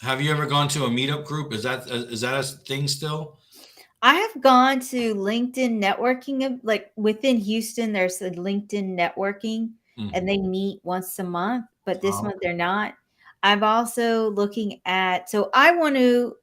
Have you ever gone to a meetup group? Is that a thing still? I have gone to LinkedIn networking, like within Houston, there's a LinkedIn networking and Mhm. they meet once a month, but this Oh, month okay. they're not. I've also looking at, so I want to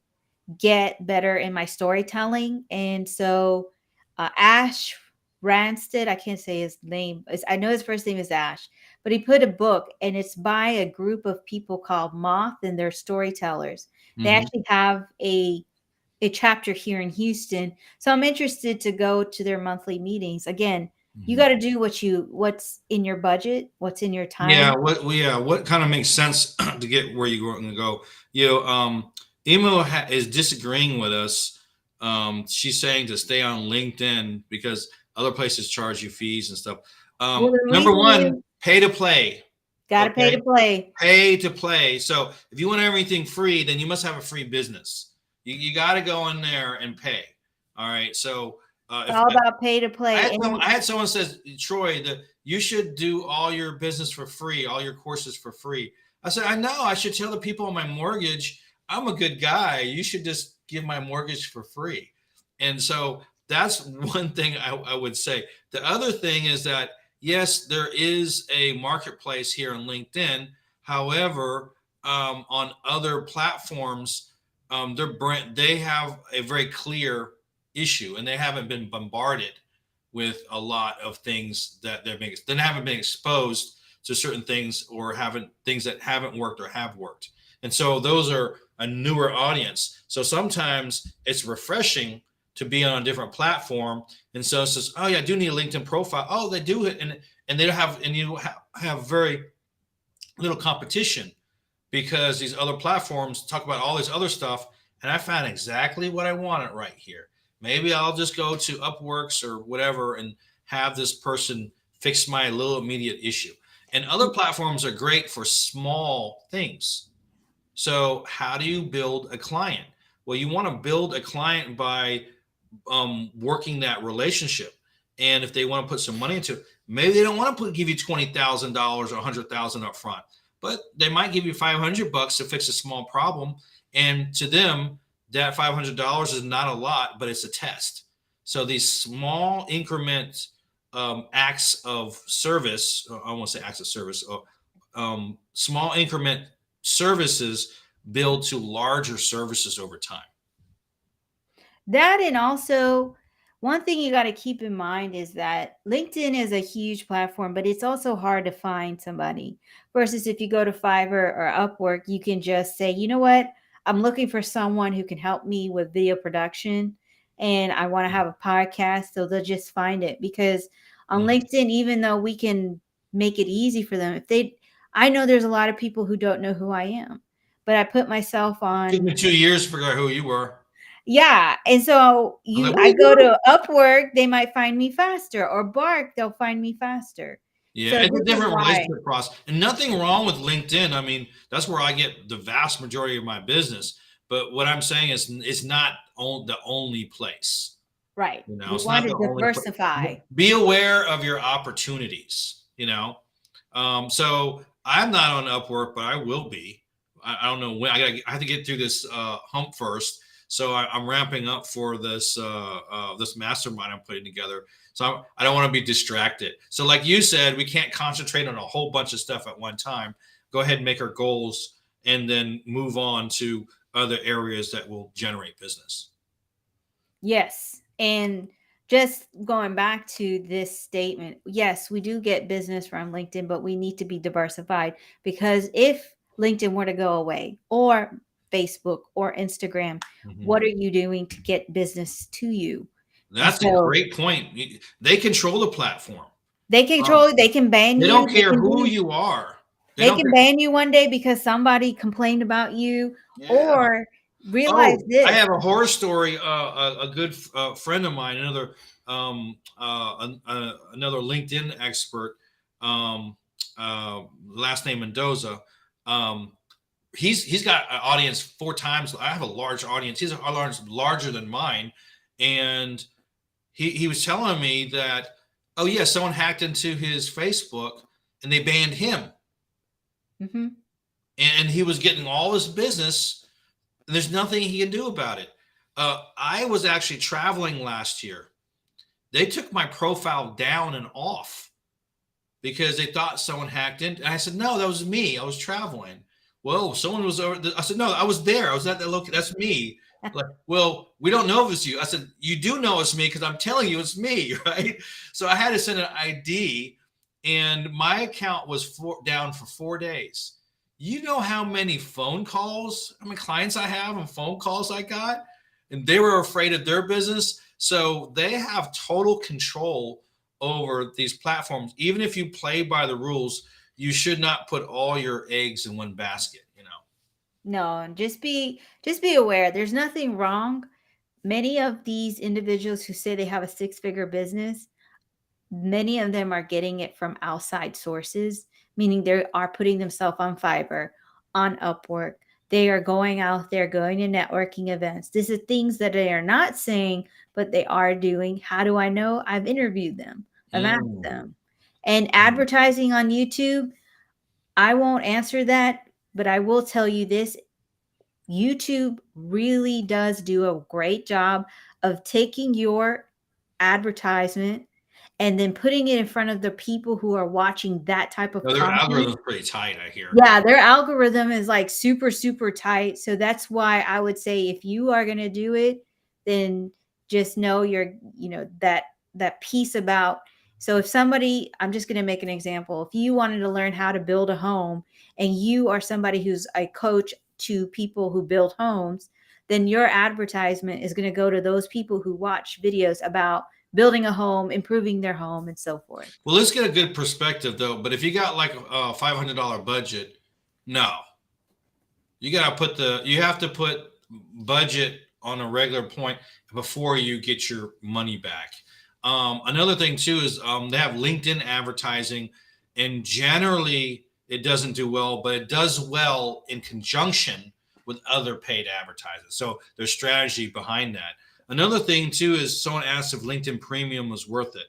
get better in my storytelling. And so Ash Ransted, I can't say his name. I know his first name is Ash, but he put a book and it's by a group of people called Moth and they're storytellers. They Mhm, actually have a chapter here in Houston. So I'm interested to go to their monthly meetings. Again, you mhm. got to do what's in your budget, what's in your Yeah, time. what kind of makes sense to get where you're going to go? Emo is disagreeing with us. She's saying to stay on LinkedIn because other places charge you fees and stuff. Well, the Number reason one, is pay to play. got to pay Okay, to play. pay to play. So if you want everything free, then you must have a free business. You got to go in there and pay. All right. So It's if all about pay to play. And I had someone says, Troy, that you should do all your business for free, all your courses for free. I said, I know. I should tell the people on my mortgage, I'm a good guy. You should just give my mortgage for free. And so that's one thing I would say. The other thing is that yes, there is a marketplace here on LinkedIn. However, on other platforms, they have a very clear issue, and they haven't been bombarded with a lot of things that they haven't been exposed to certain things or haven't things that haven't worked or have worked. And so those are a newer audience. So sometimes it's refreshing to be on a different platform. And so it says, oh yeah, I do need a LinkedIn profile. Oh, they do it. And they don't have, and you have very little competition because these other platforms talk about all this other stuff. And I found exactly what I wanted right here. Maybe I'll just go to Upworks or whatever and have this person fix my little immediate issue. And other platforms are great for small things. So, how do you build a client? Well, you want to build a client by working that relationship. And if they want to put some money into it, maybe they don't want to give you $20,000 or $100,000 up front, but they might give you $500 to fix a small problem. And to them, that $500 is not a lot, but it's a test. So these small increment acts of service, I won't say acts of service, small increment services build to larger services over time. That, and also one thing you got to keep in mind is that LinkedIn is a huge platform, but it's also hard to find somebody. Versus if you go to Fiverr or Upwork, you can just say, you know what, I'm looking for someone who can help me with video production and I want to have a podcast. So they'll just find it. Because on LinkedIn, even though we can make it easy for them, I know there's a lot of people who don't know who I am, but I put myself Took on. me 2 years to figure out who you were. Yeah, and so I'm like, what are I you go doing? to Upwork, they might find me faster, or Bark, they'll find me faster. Yeah, So it's a this is different why. relationship process, and nothing wrong with LinkedIn. I mean, that's where I get the vast majority of my business. But what I'm saying is, it's not the only place. Right. You know, You it's want not to the only place. diversify. Be aware of your opportunities. So I'm not on Upwork, but I will be. I don't know when. I have to get through this hump first. So I'm ramping up for this mastermind I'm putting together. So I don't want to be distracted. So like you said, we can't concentrate on a whole bunch of stuff at one time. Go ahead and make our goals, and then move on to other areas that will generate business. Yes. And just going back to this statement, yes, we do get business from LinkedIn, but we need to be diversified, because if LinkedIn were to go away, or Facebook or Instagram, Mm-hmm. what are you doing to get business to you? And That's a so great point. They control the platform. they Um, control it, they can ban they you, don't care who you are. They they don't can care. ban you one day because somebody complained about you, Yeah. or realize Oh, I this. have a horror story. A good friend of mine, another LinkedIn expert, um, last name Mendoza. Um, he's got an audience 4 times. I have a large audience. He's an audience larger than mine, and he was telling me that, oh yeah, someone hacked into his Facebook and they banned him, Mhm. and he was getting all his business, and there's nothing he can do about it. I was actually traveling last year. They took my profile down and off because they thought someone hacked in. And I said, no, that was me. I was traveling. Well, someone was over. I said, no, I was there. I was at that location. That's me. Like, well, we don't know if it's you. I said, you do know it's me because I'm telling you it's me, right? So I had to send an ID, and my account was down for 4 days. You know how many phone calls, how many clients I have and phone calls I got? And they were afraid of their business. So they have total control over these platforms. Even if you play by the rules, you should not put all your eggs in one basket. No, just be aware. There's nothing wrong. Many of these individuals who say they have a six-figure business, many of them are getting it from outside sources, meaning they are putting themselves on Fiverr, on Upwork. They are going out there, going to networking events. This is things that they are not saying, but they are doing. How do I know? I've interviewed them. I've asked Mm. them. And advertising on YouTube, I won't answer that, but I will tell you this: YouTube really does do a great job of taking your advertisement and then putting it in front of the people who are watching that type of No, their content. algorithm's pretty tight, I hear. Yeah, their algorithm is like super, super tight. So that's why I would say if you are going to do it, then just know that piece about So if somebody, I'm just going to make an example. If you wanted to learn how to build a home and you are somebody who's a coach to people who build homes, then your advertisement is going to go to those people who watch videos about building a home, improving their home, and so forth. Well, let's get a good perspective though. But if you got like a $500 budget, no, you have to put budget on a regular point before you get your money back. Another thing too is they have LinkedIn advertising, and generally it doesn't do well, but it does well in conjunction with other paid advertising. So there's strategy behind that. Another thing too is someone asked if LinkedIn Premium was worth it.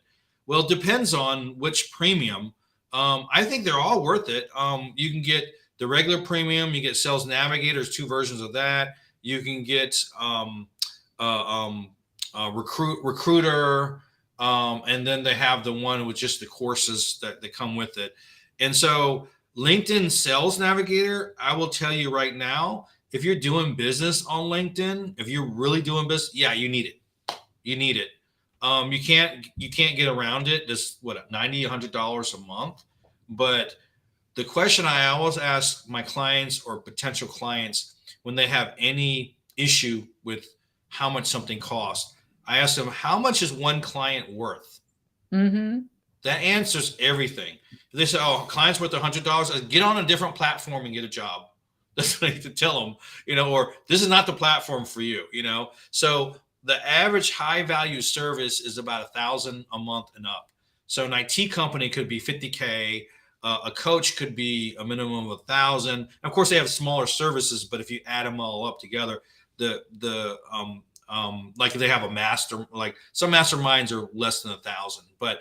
Well, it depends on which premium. I think they're all worth it. You can get the regular premium, you get Sales Navigators, two versions of that. You can get uh, um, recruiter, and then they have the one with just the courses that come with it. And so LinkedIn Sales Navigator, I will tell you right now, if you're doing business on LinkedIn, if you're really doing business, yeah, you need it. You need it. You can't get around it. This what $90, $100 a month, but the question I always ask my clients or potential clients when they have any issue with how much something costs, I ask them, how much is one client worth? Mm-hmm. That answers everything. If they say, oh, client's worth $100, get on a different platform and get a job. That's what I have to tell them, or this is not the platform for you. So the average high value service is about 1,000 a month and up. So an IT company could be 50K. A coach could be a minimum of 1,000. Of course, they have smaller services, but if you add them all up together, like if they have a master, like some masterminds are less than 1,000, but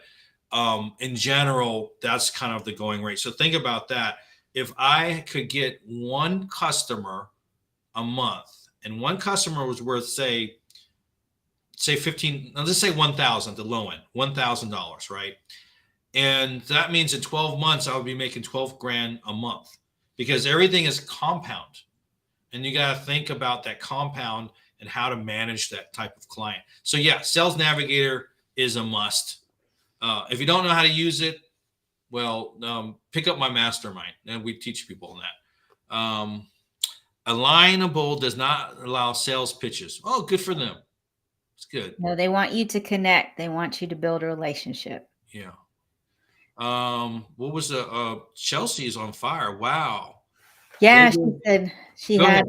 in general, that's kind of the going rate. So think about that. If I could get one customer a month, and one customer was worth say 15, now let's say 1,000, the low end, $1,000, right? And that means in 12 months, I would be making 12 grand a month because everything is compound. And you got to think about that compound and how to manage that type of client. So, yeah, Sales Navigator is a must. If you don't know how to use it, well, pick up my mastermind and we teach people on that. Alignable does not allow sales pitches. Oh, good for them. It's good. No, they want you to connect. They want you to build a relationship. Yeah. What was the Chelsea is on fire? Wow. Yeah, she said she Go had. ahead.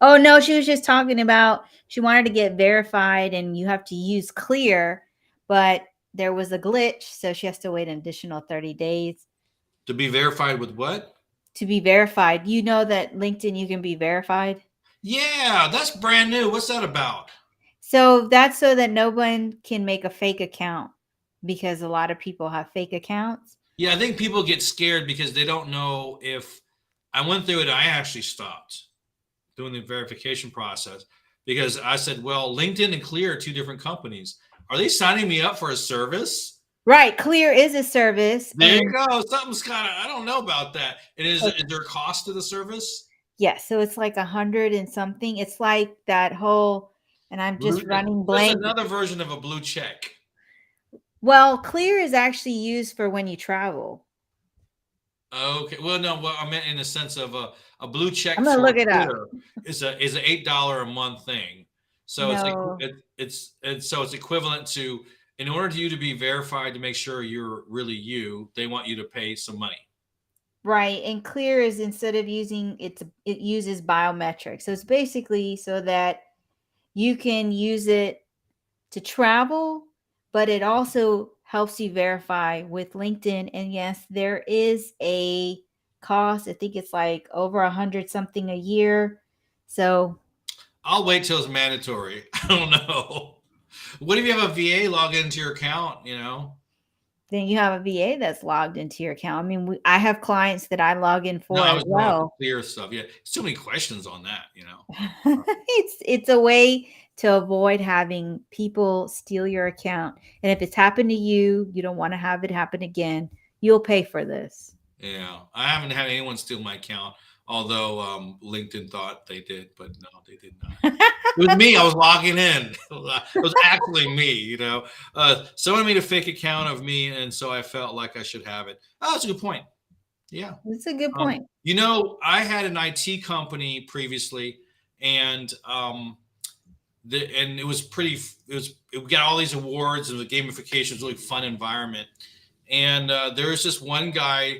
Oh no, she was just talking about she wanted to get verified, and you have to use Clear, but there was a glitch, so she has to wait an additional 30 days To be verified with what? to be verified. You know that LinkedIn you can be verified. Yeah, that's brand new. What's that about? So that's so that no one can make a fake account because a lot of people have fake accounts. Yeah, I think people get scared because they don't know if I went through it. I actually stopped doing the verification process because I said, well, LinkedIn and Clear are two different companies. Are they signing me up for a service? Right, Clear is a service, There and you go. Something's kind of, I don't know about that. And is there a cost to the service? yeah, so it's like 100 and something. It's like that whole, and I'm just Blue, running there's blank. another version of a blue check. Well, Clear is actually used for when you travel. Okay. Well, no. Well, I meant in the sense of a blue check I'm gonna for look it up. Clear is a $8 a month thing. So No. it's equivalent to in order to you to be verified to make sure you're really you, they want you to pay some money. Right. And Clear is instead of using it uses biometrics. So it's basically so that you can use it to travel, but it also helps you verify with LinkedIn. And yes, there is a cost. I think it's like over 100 something a year. So I'll wait till it's mandatory. I don't know. What if you have a VA log into your account? then you have a VA that's logged into your account. I mean, I have clients that I log in No, for I as was talking about the well. Clear stuff. Yeah, so many questions on that. It's a way to avoid having people steal your account. And if it's happened to you, you don't want to have it happen again. You'll pay for this. Yeah, I haven't had anyone steal my account. Although LinkedIn thought they did, but no, they did not. It was me. I was logging in. It was actually me, someone made a fake account of me, and so I felt like I should have it. Oh, that's a good point. Yeah. That's a good point. I had an IT company previously, and it was pretty. It got all these awards, and the gamification was a really fun environment. And there was this one guy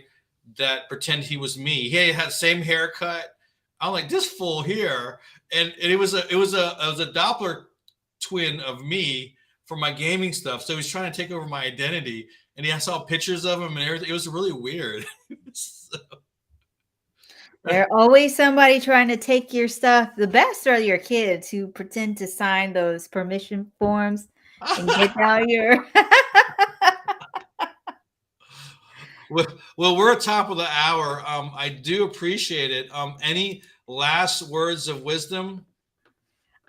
that pretended he was me. He had the same haircut. I'm like, this fool here, and it was a Doppler twin of me for my gaming stuff. So he was trying to take over my identity, and I saw pictures of him and everything. It was really weird. So, There's always somebody trying to take your stuff. The best are your kids who pretend to sign those permission forms and get out your well, we're at top of the hour. I do appreciate it. Any last words of wisdom?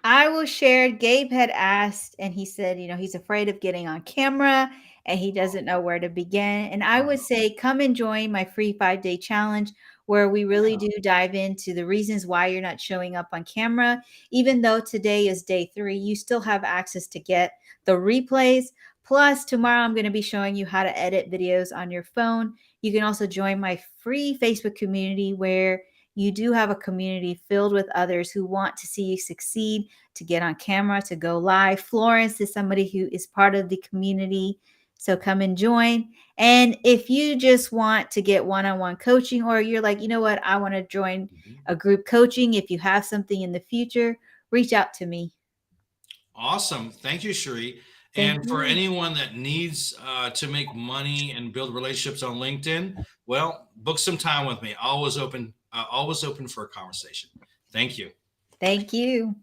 I will share. Gabe had asked, and he said, he's afraid of getting on camera and he doesn't know where to begin. And I would say, come and join my free 5-day challenge where we really do dive into the reasons why you're not showing up on camera. Even though today is day 3, you still have access to get the replays. Plus, tomorrow I'm going to be showing you how to edit videos on your phone. You can also join my free Facebook community where you do have a community filled with others who want to see you succeed, to get on camera, to go live. Florence is somebody who is part of the community. So come and join. And if you just want to get one-on-one coaching, or you're like, you know what, I want to join a group coaching. If you have something in the future, reach out to me. Awesome. Thank you, Sheree. Thank And for you. anyone that needs to make money and build relationships on LinkedIn, well, book some time with me. Always open for a conversation. Thank you. Thank you.